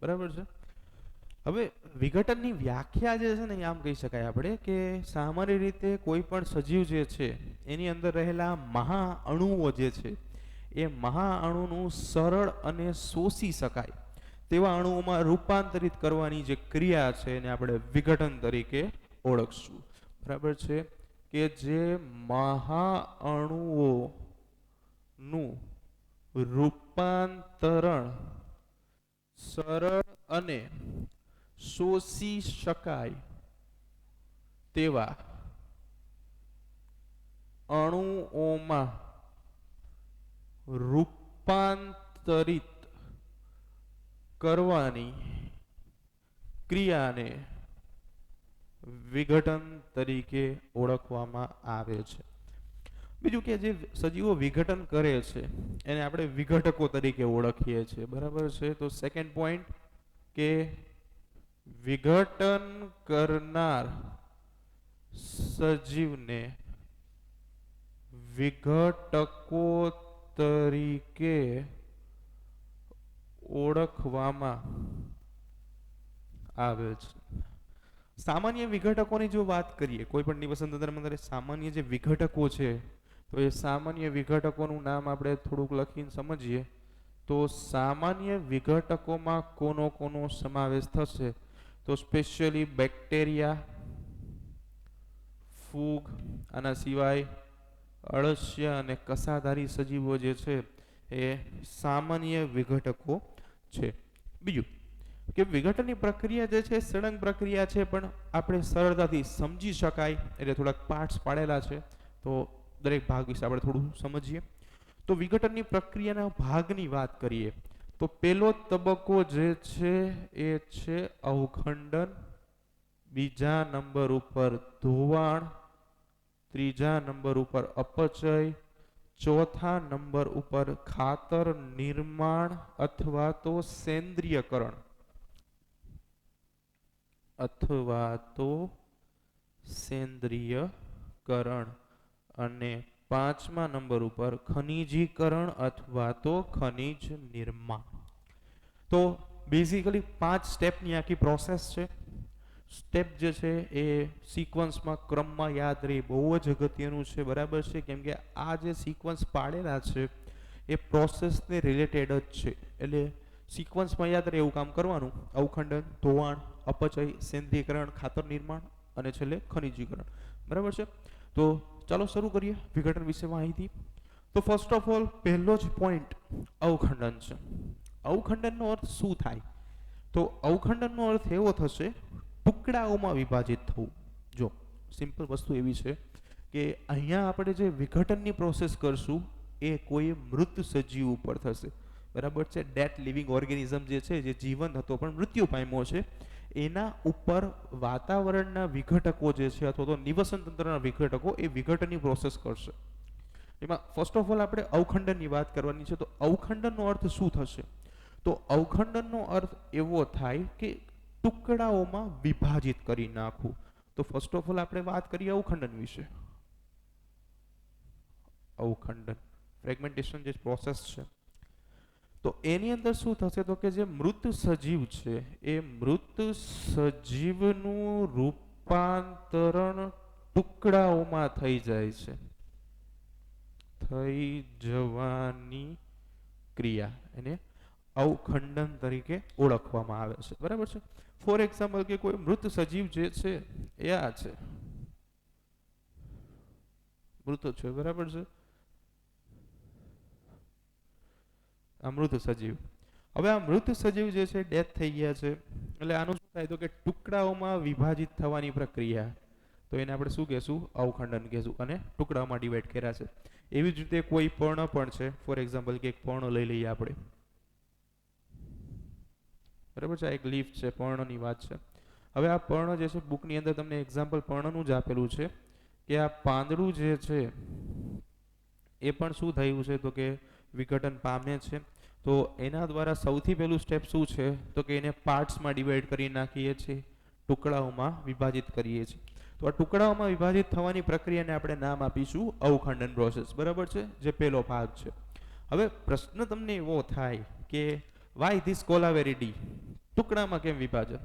Speaker 1: બરાબર છે. હવે વિઘટનની વ્યાખ્યા જે છે ને આમ કહી શકાય આપણે કે સામાન્ય રીતે કોઈ પણ સજીવ જે છે એની અંદર રહેલા મહાઅણુઓ જે છે એ મહાઅણુનું સરળ અને શોષી શકાય તેવા અણુઓમાં રૂપાંતરિત કરવાની જે ક્રિયા છે એને આપણે વિઘટન તરીકે ઓળખશું. બરાબર છે. કે જે મહાઅણુઓનું રૂપાંતરણ સરળ અને શોષી શકાય તેવા અણુઓમાં રૂપાંતરિત કરવાની ક્રિયાને વિઘટન તરીકે ઓળખવામાં આવે છે. બીજું કે જે સજીવો વિઘટન કરે છે એને આપણે વિઘટકો તરીકે ઓળખીએ છીએ, બરાબર છે. તો સેકન્ડ પોઈન્ટ કે વિઘટન કરનાર સજીવને વિઘટકો તરીકે ઓળખવામાં આવે છે. સામાન્ય વિઘટકોની જો વાત કરીએ, કોઈ પણ નિવસન તંત્રમાં અંદર સામાન્ય જે વિઘટકો છે, તો એ સામાન્ય વિઘટકોનું નામ આપણે થોડુંક લખીને સમજીએ તો સામાન્ય વિઘટકોમાં કોનો કોનો સમાવેશ થશે? તો સ્પેશિયલી બેક્ટેરિયા, ફૂગ, આના સિવાય અળસિયા અને કસાધારી સજીવો જે છે એ સામાન્ય વિઘટકો છે. બીજું કે વિઘટનની પ્રક્રિયા જે છે સળંગ પ્રક્રિયા છે, પણ આપણે સરળતાથી સમજી શકાય એટલે થોડાક પાર્ટ્સ પાડેલા છે, તો દરેક ભાગ વિશે આપણે થોડું સમજીએ. તો વિઘટનની પ્રક્રિયાના ભાગની વાત કરીએ તો પહેલો તબક્કો જે છે એ છે અવખંડન, બીજા નંબર ઉપર ધોવાણ, ત્રીજા નંબર ઉપર અપચય, ચોથા નંબર ઉપર ખાતર નિર્માણ અથવા તો સેન્દ્રિયકરણ અને પાંચમા નંબર ઉપર ખનિજીકરણ અથવા તો ખનિજ નિર્માણ. તો બેઝિકલી 5 સ્ટેપની આખી પ્રોસેસ છે. સ્ટેપ જે છે એ સિક્વન્સમાં ક્રમમાં યાદ રહે બહુ જ અગત્યનું છે, બરાબર છે. કેમ કે આ જે સિક્વન્સ પાડેલા છે એ પ્રોસેસને રિલેટેડ જ છે, એટલે સિક્વન્સમાં યાદ રહે એવું કામ કરવાનું. અવખંડન, ધોવાણ, અપચય, સેન્દ્રીયકરણ, ખાતર નિર્માણ અને છેલ્લે ખનિજીકરણ, બરાબર છે. તો ચાલો શરૂ કરીએ વિઘટન વિશે માહિતી. તો ફર્સ્ટ ઓફ ઓલ પહેલો જ પોઈન્ટ અવખંડન છે. અવખંડનનો અર્થ શું થાય? તો અવખંડનનો અર્થ એવો થશે ટુકડાઓમાં વિભાજિત થવું. જો સિમ્પલ વસ્તુ એવી છે કે અહીંયા આપણે જે વિઘટનની પ્રોસેસ કરશું એ કોઈ મૃત સજીવ ઉપર થશે, બરાબર છે. ડેડ લિવિંગ ઓર્ગેનિઝમ જે છે, જે જીવંત હતો પણ મૃત્યુ પામ્યો છે, એના ઉપર વાતાવરણના વિઘટકો જે છે અથવા તો નિવસન તંત્રના વિઘટકો એ વિઘટનની પ્રોસેસ કરશે. એમાં ફર્સ્ટ ઓફ ઓલ આપણે અવખંડનની વાત કરવાની છે. તો અવખંડનનો અર્થ શું થશે? તો અવખંડનનો અર્થ એવો થાય કે ટુકડાઓમાં વિભાજિત કરી નાખવું. તો ફર્સ્ટ ઓફ ઓલ આપણે વાત કરીએ અવખંડન વિશે. અવખંડન ફ્રેગમેન્ટેશન જે પ્રોસેસ છે, તો એની અંદર શું થશે? તો કે જે મૃત સજીવ છે એ મૃત સજીવનું રૂપાંતરણ ટુકડાઓમાં થઈ જાય છે. થઈ જવાની ક્રિયા એને અવખંડન તરીકે ઓળખવામાં આવે છે, બરાબર છે. ફોર એક્ઝામ્પલ કે કોઈ મૃત સજીવ જે છે એ આ છે, મૃત છે, બરાબર છે. આ મૃત સજીવ. હવે આ મૃત સજીવ જે છે ડેથ થઈ ગયા છે, એટલે આનું શું થાય? તો કે ટુકડાઓમાં વિભાજિત થવાની પ્રક્રિયા, તો એને આપણે શું કહેશું? અવખંડન કહેશું. અને ટુકડાઓમાં ડિવાઈડ કર્યા છે. એવી જ રીતે કોઈ પર્ણ પણ છે. ફોર એક્ઝામ્પલ કે એક પર્ણ લઈ લઈએ આપણે, બરાબર છે. આ એક લીફ છે, પર્ણની વાત છે. હવે આ પર્ણ જે છે બુકની અંદર તમને એક્ઝામ્પલ પર્ણનું જ આપેલું છે કે આ પાંદડું જે છે એ પણ શું થયું છે? તો કે વિઘટન પામે છે. તો એના દ્વારા સૌથી પહેલું સ્ટેપ શું છે? તો કે એને પાર્ટ્સમાં ડિવાઈડ કરી નાખીએ છીએ, ટુકડાઓમાં વિભાજિત કરીએ છીએ. તો આ ટુકડાઓમાં વિભાજિત થવાની પ્રક્રિયાને આપણે નામ આપીશું અવખંડન પ્રોસેસ, બરાબર છે, જે પહેલો ભાગ છે. હવે પ્રશ્ન તમને એવો થાય કે વાય ધીસ કોલાવેરી, ટુકડામાં કેમ વિભાજન?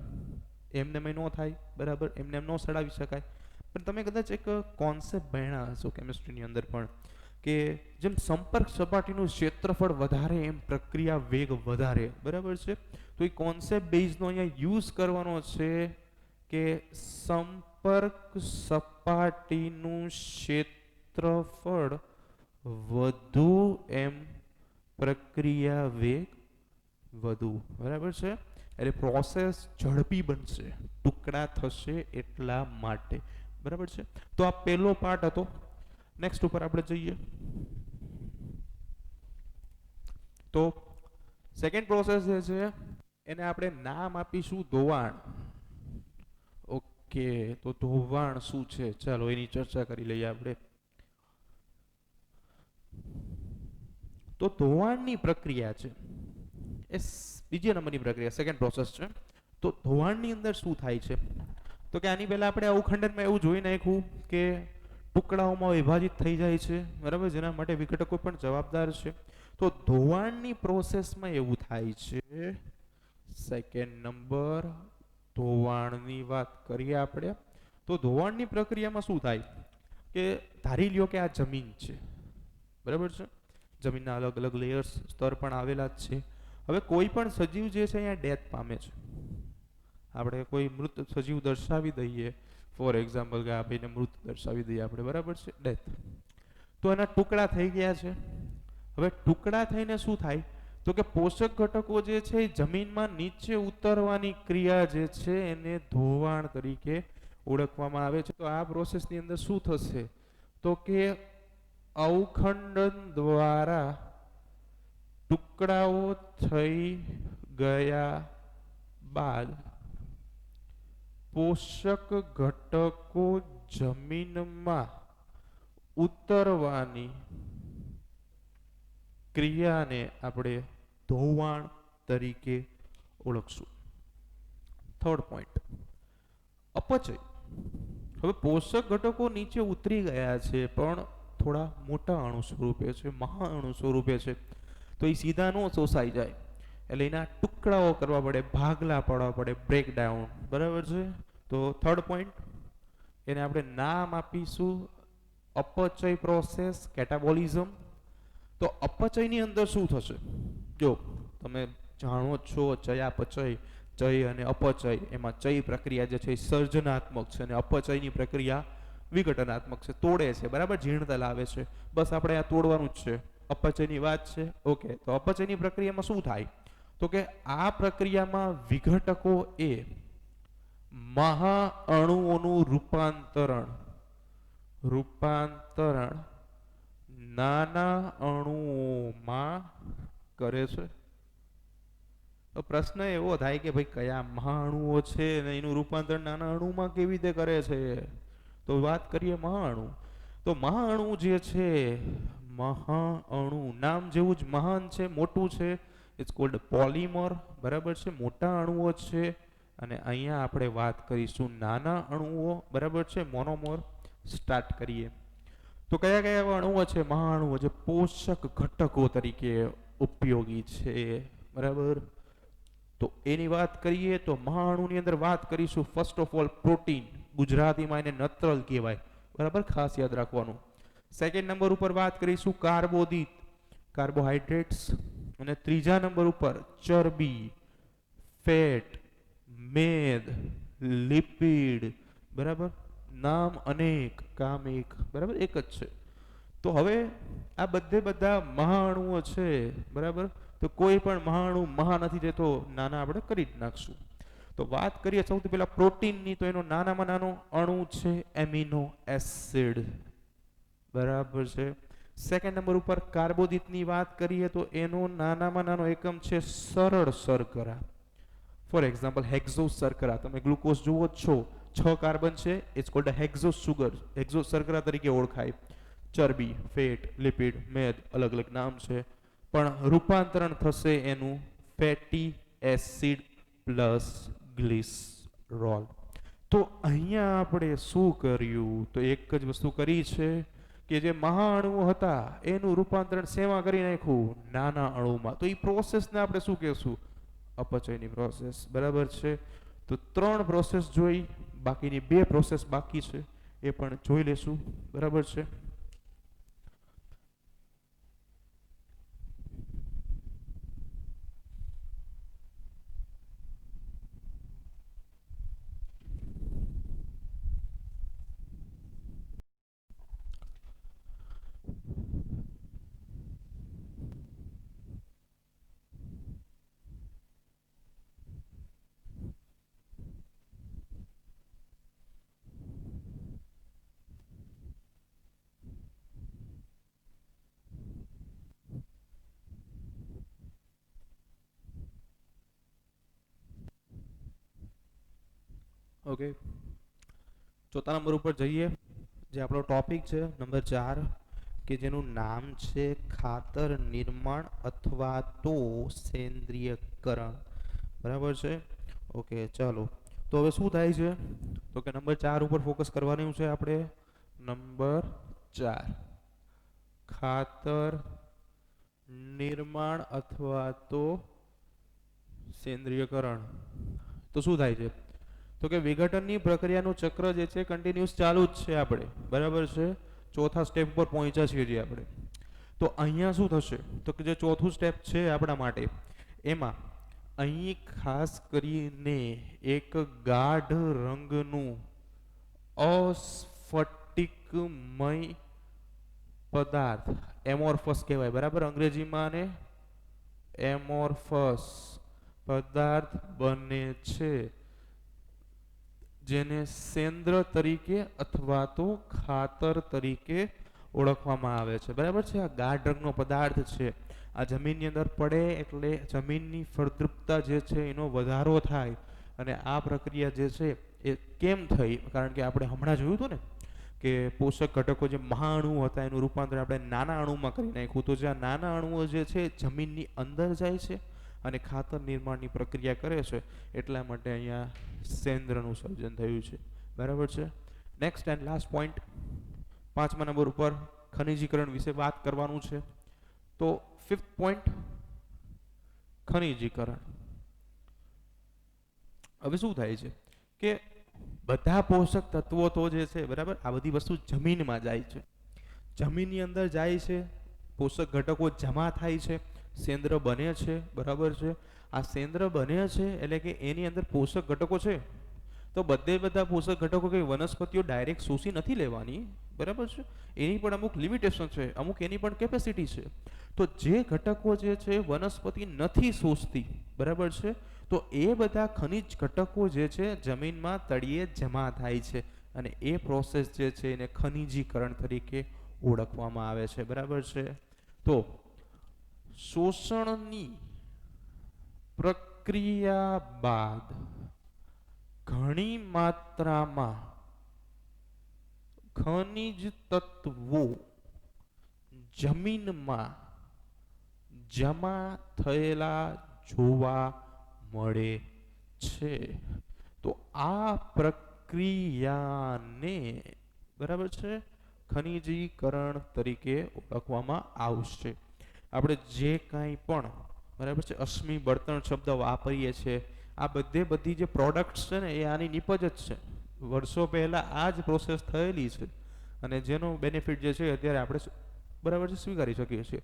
Speaker 1: એમને ન થાય, બરાબર, એમને ન સડાવી શકાય. પણ તમે કદાચ એક કોન્સેપ્ટ ભણ્યા હશો કેમિસ્ટ્રીની અંદર પણ, કે જેમ સંપર્ક સપાટીનું ક્ષેત્રફળ વધારે એમ પ્રક્રિયા વેગ વધારે, બરાબર છે. તો એ કોન્સેપ્ટ બેઝનો અહીંયા યુઝ કરવાનો છે કે સંપર્ક સપાટીનું ક્ષેત્રફળ વધુ એમ પ્રક્રિયા વેગ વધુ, બરાબર છે. એટલે પ્રોસેસ ઝડપી બનશે, ટુકડા થશે એટલા માટે, બરાબર છે. તો આ પહેલો પાર્ટ હતો. નેક્સ્ટ ઉપર આપણે જઈએ તો સેકન્ડ પ્રોસેસ જે છે એને આપણે નામ આપીશું ધોવાણ. ઓકે, તો ધોવાણ શું છે ચાલો એની ચર્ચા કરી લઈએ આપણે. તો ધોવાણની પ્રક્રિયા છે એ બીજી નંબરની પ્રક્રિયા સેકન્ડ પ્રોસેસ છે. તો ધોવાણની અંદર શું થાય છે તો કે આની પહેલા આપણે અવખંડનમાં એવું જોઈ નાખ્યું કે ટુકડાઓમાં વિભાજિત થઈ જાય છે બરાબર, જેના માટે વિઘટકો પણ જવાબદાર છે. તો ધોવાણની પ્રોસેસમાં એવું થાય છે. સેકન્ડ નંબર ધોવાણની વાત કરીએ આપણે તો ધોવાણની પ્રક્રિયામાં શું થાય કે ધારી લ્યો કે આ જમીન છે બરાબર છે, જમીનના અલગ અલગ લેયર્સ સ્તર પણ આવેલા જ છે. હવે કોઈ પણ સજીવ જે છે અહીંયા ડેથ પામે છે, આપણે કોઈ મૃત સજીવ દર્શાવી દઈએ, ફોર એક્ઝામ્પલ કે આ ભાઈને મૃત દર્શાવી દઈએ આપણે બરાબર છે, ડેથ. તો એના ટુકડા થઈ ગયા છે. હવે ટુકડા થઈને શું થાય તો કે પોષક ઘટકો જે છે એ જમીનમાં નીચે ઉતરવાની ક્રિયા જે છે એને ધોવાણ તરીકે ઓળખવામાં આવે છે. તો આ પ્રોસેસની અંદર શું થશે તો કે અવખંડન દ્વારા ટુકડાઓ થઈ ગયા બાદ પોષક ઘટકો જમીનમાં ઉતરવાની ક્રિયાને આપણે ધોવાણ તરીકે ઓળખશું. Third point અપચય. હવે પોષક ઘટકો નીચે ઉતરી ગયા છે પણ થોડા મોટા અણુ સ્વરૂપે છે, મહા અણુ સ્વરૂપે છે, તો એ સીધા ન શોષાઈ જાય એટલે એના ટુકડાઓ કરવા પડે, ભાગલા પાડવા પડે, બ્રેકડાઉન બરાબર છે. તો થર્ડ પોઈન્ટ એને આપણે નામ આપીશું અપચય પ્રોસેસ, કેટાબોલિઝમ. તો અપચયની અંદર શું થશે જો તમે જાણો છો ચયાપચય, ચય અને અપચય, એમાં ચય પ્રક્રિયા જે છે એ સર્જનાત્મક છે અને અપચયની પ્રક્રિયા વિઘટનાત્મક છે, તોડે છે બરાબર, જીર્ણતા લાવે છે. બસ આપણે આ તોડવાનું જ છે, અપચયની વાત છે. ઓકે, તો અપચયની પ્રક્રિયામાં શું થાય તો કે આ પ્રક્રિયામાં વિઘટકો એ મહા અણુઓનું રૂપાંતરણ નાના અણુઓમાં કરે છે. તો પ્રશ્ન એવો થાય કે ભાઈ કયા મહા અણુઓ છે અને એનું રૂપાંતરણ નાના અણુમાં કેવી રીતે કરે છે. તો વાત કરીએ મહા અણુ. તો મહા અણુ જે છે, મહા અણુ નામ જેવું જ મહાન છે, મોટું છે, ઇટ્સ કોલ્ડ પોલીમર બરાબર છે, મોટા અણુઓ છે. અને અહીંયા આપણે વાત કરીશું નાના અણુઓ બરાબર છે, મોનોમર. સ્ટાર્ટ કરીએ તો કયા કયા એવા અણુઓ છે, મહા અણુઓ જે પોષક ઘટકો તરીકે ઉપયોગી છે બરાબર. તો એની વાત કરીએ તો મહા અણુની અંદર વાત કરીશું ફર્સ્ટ ઓફ ઓલ પ્રોટીન, ગુજરાતીમાં એને નત્રલ કહેવાય બરાબર, ખાસ યાદ રાખવાનું. સેકન્ડ નંબર ઉપર વાત કરીશું કાર્બોદિત, કાર્બોહાઈડ્રેટ્સ. અને ત્રીજા નંબર ઉપર ચરબી, ફેટ, મેદ, લિપિડ બરાબર. નામ અનેક, કામ એક બરાબર, એક જ છે. તો હવે આ બધા મહા અણુઓ છે બરાબર. તો કોઈ પણ મહા અણુ મહા નથી રહેતો, નાના આપણે કરી જ નાખશું. તો વાત કરીએ સૌથી પહેલા પ્રોટીનની, તો એનો નાનામાં નાનો અણુ છે એમિનો એસિડ બરાબર છે. સેકન્ડ નંબર ઉપર કાર્બોદિતની વાત કરીએ તો એનો નાનામાં નાનો એકમ છે સરળ શર્કરા. ફોર એક્ઝામ્પલ હેક્ઝોસ શર્કરા, તમે ગ્લુકોઝ જુઓ જ છો, 6 કાર્બન છે, ઇટ્સ કોલ્ડ હેક્ઝોસ સુગર, હેક્ઝોસ શર્કરા તરીકે ઓળખાય. ચરબી, ફેટ, લિપિડ, મેદ અલગ અલગ નામ છે, પણ રૂપાંતરણ થશે એનું ફેટી એસિડ પ્લસ ગ્લિસરોલ. તો અહીંયા આપણે શું કર્યું તો એક જ વસ્તુ કરી છે કે જે મહા અણુઓ હતા એનું રૂપાંતરણ શેમાં કરી નાખ્યું, નાના અણુમાં. તો એ પ્રોસેસને આપણે શું કહેશું, અપચયની પ્રોસેસ બરાબર છે. તો 3 પ્રોસેસ જોઈ, બાકીની 2 પ્રોસેસ બાકી છે એ પણ જોઈ લેશું બરાબર છે. ઓકે, ચોથા નંબર ઉપર જઈએ, જે આપણો ટોપિક છે નંબર 4, કે જેનું નામ છે ખાતર નિર્માણ અથવા તો સેન્દ્રિયકરણ. બરાબર છે. ઓકે ચાલો, તો હવે શું થાય છે, તો કે નંબર 4 ઉપર ફોકસ કરવાનું છે આપણે. નંબર 4, ખાતર નિર્માણ અથવા તો સેન્દ્રિયકરણ. તો શું થાય છે, તો કે વિઘટનની પ્રક્રિયાનું ચક્ર જે છે કન્ટિન્યુઅસ ચાલુ જ છે આપણે. બરાબર છે. ચોથા સ્ટેપ પર પહોંચ્યા છીએ જે આપણે. તો અહીંયા શું થશે, તો કે જે ચોથું સ્ટેપ છે આપણા માટે, એમાં અહીં ખાસ કરીને એક ગાઢ રંગનું અસ્ફટિકમય પદાર્થ, એમોર્ફસ કહેવાય. બરાબર, અંગ્રેજીમાં ને એમોર્ફસ પદાર્થ બને છે, જેને સેન્દ્ર તરીકે અથવા તો ખાતર તરીકે ઓળખવામાં આવે છે. બરાબર છે. આ ગાઢ રંગનો પદાર્થ છે, આ જમીનની અંદર પડે એટલે જમીનની ફળદ્રુપતા જે છે એનો વધારો થાય. અને આ પ્રક્રિયા જે છે એ કેમ થઈ, કારણ કે આપણે હમણાં જોયું હતું ને કે પોષક ઘટકો જે મહાઅણુઓ હતા એનું રૂપાંતર આપણે નાના અણુમાં કરી નાખ્યું. તો જે આ નાના અણુઓ જે છે જમીનની અંદર જાય છે અને ખાતર નિર્માણની પ્રક્રિયા કરે છે, એટલા માટે અહીંયા સેન્દ્રનું સર્જન થયું છે. બરાબર છે. નેક્સ્ટ એન્ડ લાસ્ટ પોઈન્ટ, 5મા નંબર ઉપર ખનિજીકરણ વિશે વાત કરવાનું છે. તો 5th પોઈન્ટ, ખનિજીકરણ. હવે શું થાય છે કે બધા પોષક તત્વો તો જે છે, બરાબર, આ બધી વસ્તુ જમીનમાં જાય છે, જમીનની અંદર જાય છે, પોષક ઘટકો જમા થાય છે, સેન્દ્ર બને છે. બરાબર છે. આ સેન્દ્ર બને છે એટલે કે એની અંદર પોષક ઘટકો છે. તો બધા પોષક ઘટકો કઈ વનસ્પતિઓ ડાયરેક્ટ શોષી નથી લેવાની. બરાબર છે. એની પણ અમુક લિમિટેશન છે, અમુક એની પણ કેપેસિટી છે. તો જે ઘટકો જે છે વનસ્પતિ નથી શોષતી, બરાબર છે, તો એ બધા ખનિજ ઘટકો જે છે જમીનમાં તળિયે જમા થાય છે, અને એ પ્રોસેસ જે છે એને ખનિજીકરણ તરીકે ઓળખવામાં આવે છે. બરાબર છે. તો શોષણની પ્રક્રિયા બાદ ઘણી માત્રામાં ખનિજ તત્વો જમીનમાં જમા થયેલા જોવા મળે છે. તો આ પ્રક્રિયાને, બરાબર છે, ખનિજીકરણ તરીકે ઓળખવામાં આવશે. આપણે જે કાંઈ પણ, બરાબર છે, અશ્મિ બળતણ શબ્દ વાપરીએ છીએ, આ બધી જે પ્રોડક્ટ્સ છે ને એ આની નિપજ જ છે. વર્ષો પહેલા આ જ પ્રોસેસ થયેલી છે, અને જેનો બેનિફિટ જે છે અત્યારે આપણે, બરાબર છે, સ્વીકારી શકીએ છીએ.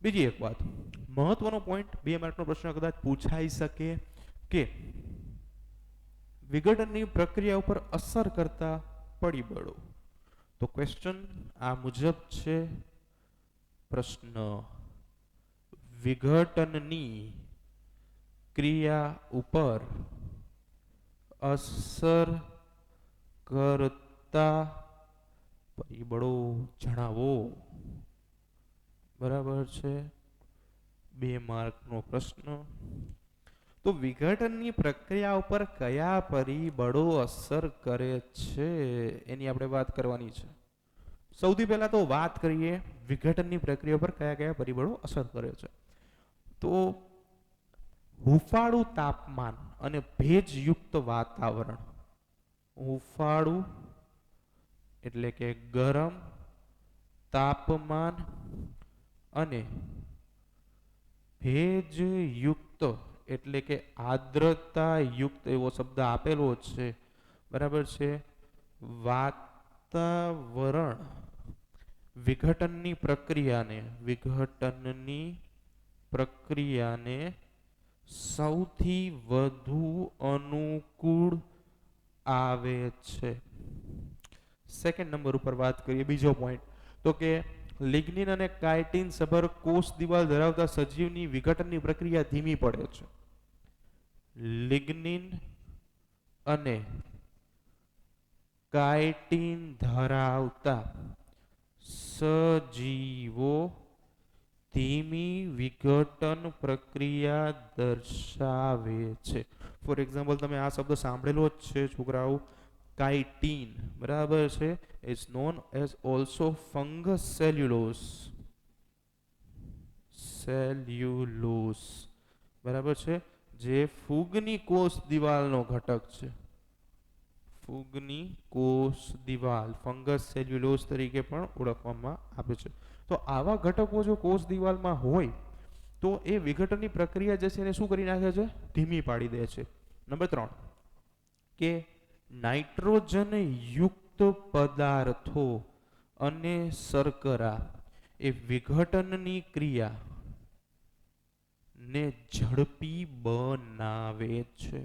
Speaker 1: બીજી એક વાત, મહત્વનો પોઈન્ટ, 2 માર્કનો પ્રશ્ન કદાચ પૂછાઈ શકે કે વિઘટનની પ્રક્રિયા ઉપર અસર કરતા પરિબળો. તો ક્વેશ્ચન આ મુજબ છે. પ્રશ્ન, વિઘટનની ક્રિયા ઉપર અસર કરતા પરિબળો જણાવો. બરાબર છે. 2 માર્કનો પ્રશ્ન. તો વિઘટનની પ્રક્રિયા ઉપર કયા પરિબળો અસર કરે છે એની આપણે વાત કરવાની છે. સૌથી પહેલા તો વાત કરીએ વિઘટનની પ્રક્રિયા પર કયા કયા પરિબળો અસર કરે છે. તો હુફાળું તાપમાન અને ભેજયુક્ત વાતાવરણ. હુફાળું એટલે કે ગરમ તાપમાન અને ભેજયુક્ત એટલે કે આર્દ્રતાયુક્ત, એવો શબ્દ આપેલો છે. બરાબર છે. વાતાવરણ વિઘટનની પ્રક્રિયાને સૌથી વધુ અનુકૂળ આવે છે. સેકન્ડ નંબર ઉપર વાત કરીએ, બીજો પોઈન્ટ, તો કે લિગ્નિન અને કાઇટિન સભર કોષ દિવાલ ધરાવતા સજીવની વિઘટનની પ્રક્રિયા ધીમી પડે છે. લિગ્નિન અને કાઇટિન ધરાવતા સજીવો ધીમી વિઘટન પ્રક્રિયા દર્શાવે છે. ફોર એક્ઝામ્પલ તમે આ શબ્દ સાંભળેલો જ છે છોકરાઓ, કાઇટીન, બરાબર છે, is known as also fungus cellulose. Cellulose, બરાબર છે, જે ફૂગની કોષ દિવાલનો ઘટક છે. ફૂગની કોષ દિવાલ ફંગસ સેલ્યુલોસ તરીકે પણ ઓળખવામાં આવે છે. તો આવા ઘટકો જો કોષ દિવાલમાં હોય તો એ વિઘટનની પ્રક્રિયા જે છે એને શું કરી નાખે છે? ધીમી પાડી દે છે. નંબર 3 કે નાઇટ્રોજન યુક્ત પદાર્થો અને શર્કરા એ વિઘટનની ક્રિયા ને ઝડપી બનાવે છે.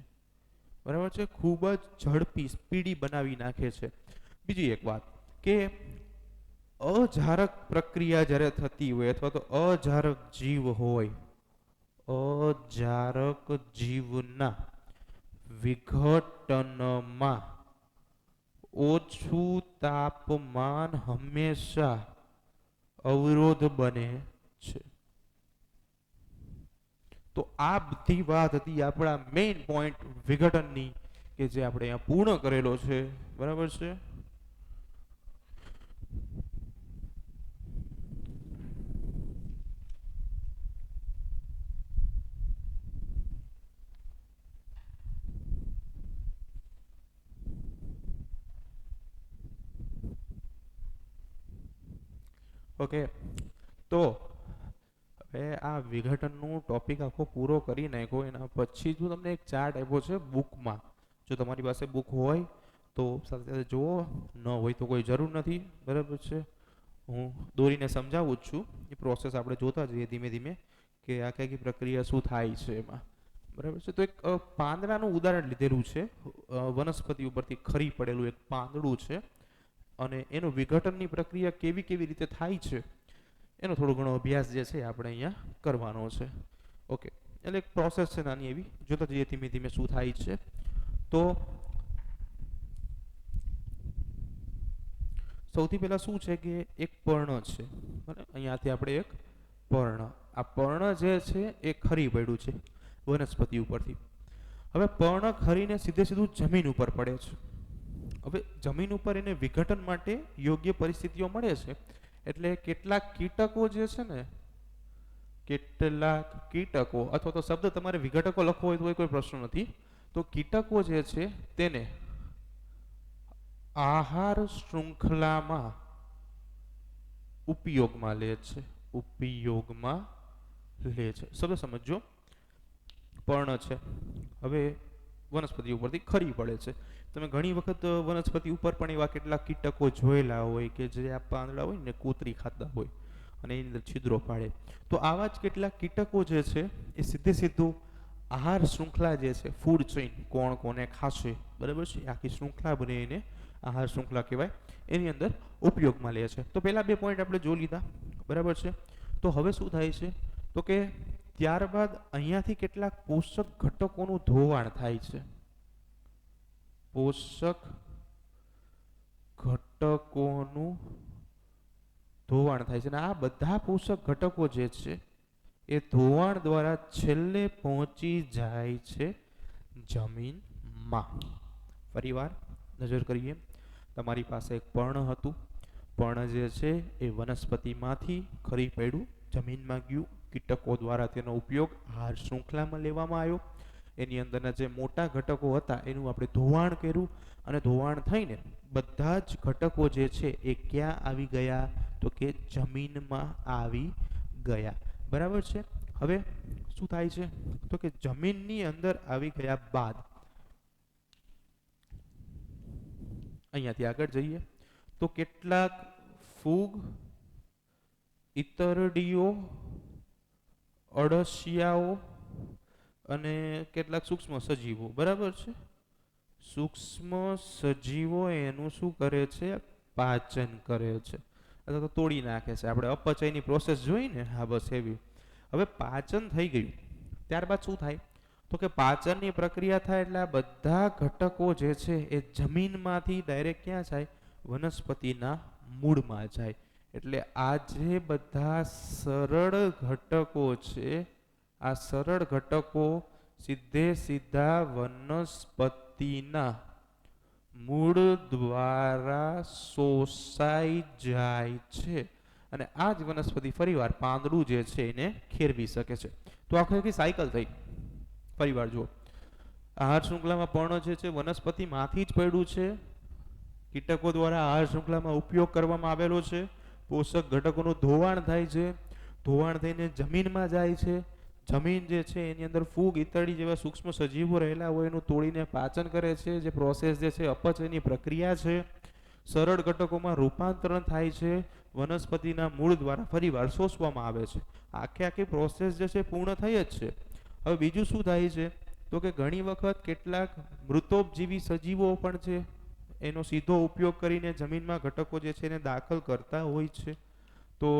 Speaker 1: બરાબર છે, ખૂબ જ ઝડપી સ્પીડી બનાવી નાખે છે. બીજી એક વાત કે અજારક પ્રક્રિયા જ્યારે થતી હોય અથવા તો અજારક જીવ હોય, અજારક જીવના વિઘટનમાં ઓછું તાપમાન હંમેશા અવરોધ બને છે. તો આ બધી વાત હતી આપણા મેઇન પોઈન્ટ વિઘટનની કે જે આપણે અહીંયા પૂર્ણ કરેલો છે. બરાબર છે. ઓકે, તો હવે આ વિઘટનનું ટોપિક આખો પૂરો કરી નાખ્યો. એના પછી જો તમને એક ચાર્ટ આપ્યો છે બુકમાં, જો તમારી પાસે બુક હોય તો સાથે સાથે જુઓ, ન હોય તો કોઈ જરૂર નથી. બરાબર છે, હું દોરીને સમજાવું જ છું. એ પ્રોસેસ આપણે જોતા જઈએ ધીમે ધીમે કે આખી આખી પ્રક્રિયા શું થાય છે એમાં. બરાબર છે, તો એક પાંદડાનું ઉદાહરણ લીધેલું છે. વનસ્પતિ ઉપરથી ખરી પડેલું એક પાંદડું છે અને એનું વિઘટનની પ્રક્રિયા કેવી કેવી રીતે થાય છે એનો થોડો ઘણો અભ્યાસ જે છે આપણે અહીંયા કરવાનો છે. ઓકે, એટલે એક પ્રોસેસ છે નાની એવી, જોતા જઈએ ધીમે ધીમે શું થાય છે. તો સૌથી પહેલા શું છે કે એક પર્ણ છે, અહીંયાથી આપણે એક પર્ણ, આ પર્ણ જે છે એ ખરી પડ્યું છે વનસ્પતિ ઉપરથી. હવે પર્ણ ખરીને સીધે સીધું જમીન ઉપર પડે છે. હવે જમીન ઉપર એને વિઘટન માટે યોગ્ય પરિસ્થિતિઓ મળે છે. એટલે કેટલાક કીટકો જે છે ને, કેટલાક કીટકો, અથવા તો શબ્દ તમારે વિઘટકો લખવો હોય તો કોઈ પ્રશ્ન નથી, તો કીટકો જે છે તેને આહાર શૃંખલામાં ઉપયોગમાં લે છે. ઉપયોગમાં લે છે. શબ્દ સમજો, પર્ણ છે, હવે વનસ્પતિ ઉપરથી ખરી પડે છે. તમે ઘણી વખત વનસ્પતિ ઉપર પણ એવા કેટલાક કીટકો જોયેલા હોય કે જે આ પાંદડા હોય ને કોતરી ખાતા હોય અને એની અંદર છિદ્રો પાડે. તો આવા જ કેટલાક કીટકો જે છે એ સીધે સીધું આહાર શૃંખલા જે છે, ફૂડ ચેઇન, કોણ કોને ખાશે, બરાબર છે, આખી શૃંખલા બને એને આહાર શૃંખલા કહેવાય, એની અંદર ઉપયોગમાં લે છે. તો પહેલા બે પોઈન્ટ આપણે જોઈ લીધા. બરાબર છે, તો હવે શું થાય છે તો કે ત્યારબાદ અહીંયાથી કેટલાક પોષક ઘટકોનું ધોવાણ થાય છે. પોષક ઘટકોનું ધોવાણ થાય છે અને આ બધા પોષક ઘટકો જે છે એ ધોવાણ દ્વારા છેલ્લે પહોંચી જાય છે જમીનમાં. ફરીવાર નજર કરીએ, તમારી પાસે એક પર્ણ હતું. પર્ણ જે છે એ વનસ્પતિમાંથી ખરી પડ્યું, જમીનમાં ગયું, કીટકો દ્વારા તેનો ઉપયોગ આહાર શૃંખલામાં લેવામાં આવ્યો. એની અંદરના જે મોટા ઘટકો હતા એનું આપણે ધોવાણ કર્યું અને ધોવાણ થઈને બધા જ ઘટકો જે છે એ ક્યાં આવી ગયા તો કે જમીનમાં આવી ગયા. બરાબર છે. હવે શું થાય છે તો કે જમીનની અંદર આવી ગયા બાદ અહીંયાથી આગળ જઈએ તો કેટલાક ફૂગ, ઇતરડીઓ, અળસિયાઓ અને કેટલાક સૂક્ષ્મ સજીવો, બરાબર છે, સૂક્ષ્મ સજીવો એનું શું કરે છે? પાચન કરે છે અથવા તો તોડી નાખે છે. આપણે અપચયની પ્રોસેસ જોઈ ને, હા બસ એવી. હવે પાચન થઈ ગયું, ત્યારબાદ શું થાય તો કે પાચનની પ્રક્રિયા થાય એટલે આ બધા ઘટકો જે છે એ જમીનમાંથી ડાયરેક્ટ ક્યાં જાય? વનસ્પતિના મૂળમાં જાય. એટલે આ જે બધા સરળ ઘટકો છે, આ સરળ ઘટકો સીધે સીધા વનસ્પતિના મૂળ દ્વારા શોષાઈ જાય છે અને આ જ વનસ્પતિ ફરીવાર પાંદડું જે છે એને ખેરવી શકે છે. તો આખી સાયકલ થઈ. ફરીવાર જુઓ, આહાર શૃંખલામાં પર્ણ જે છે વનસ્પતિમાંથી જ પડ્યું છે, કીટકો દ્વારા આહાર શૃંખલામાં ઉપયોગ કરવામાં આવેલો છે, પોષક ઘટકોનું ધોવાણ થાય છે, ધોવાણ થઈને જમીનમાં જાય છે, જમીન જે છે એની અંદર ફૂગ ઈતળી જેવા સૂક્ષ્મ સજીવો રહેલા હોય એનું તોડીને પાચન કરે છે, જે પ્રોસેસ જે છે અપચયની પ્રક્રિયા છે, સરળ ઘટકોમાં રૂપાંતરણ થાય છે, વનસ્પતિના મૂળ દ્વારા ફરીવાર શોષવામાં આવે છે. આખી પ્રોસેસ જે છે પૂર્ણ થઈ જ છે. હવે બીજું શું થાય છે તો કે ઘણી વખત કેટલાક મૃતોપજીવી સજીવો પણ છે એનો સીધો ઉપયોગ કરીને જમીનમાં ઘટકો જે છે એને દાખલ કરતા હોય છે. તો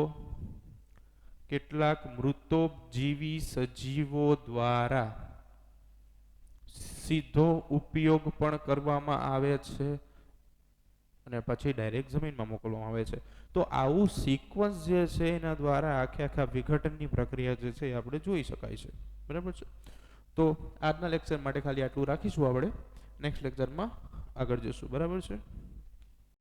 Speaker 1: કેટલાક મૃતોપજીવી સજીવો દ્વારા સીધો ઉપયોગ પણ કરવામાં આવે છે અને પછી ડાયરેક્ટ જમીનમાં મોકલવામાં આવે છે. તો આવું સિક્વન્સ જે છે એના દ્વારા આખા વિઘટનની પ્રક્રિયા જે છે એ આપણે જોઈ શકાય છે. બરાબર છે. તો આજના લેક્ચર માટે ખાલી આટલું રાખીશું. આપણે નેક્સ્ટ લેક્ચરમાં આગળ જઈશું. બરાબર છે.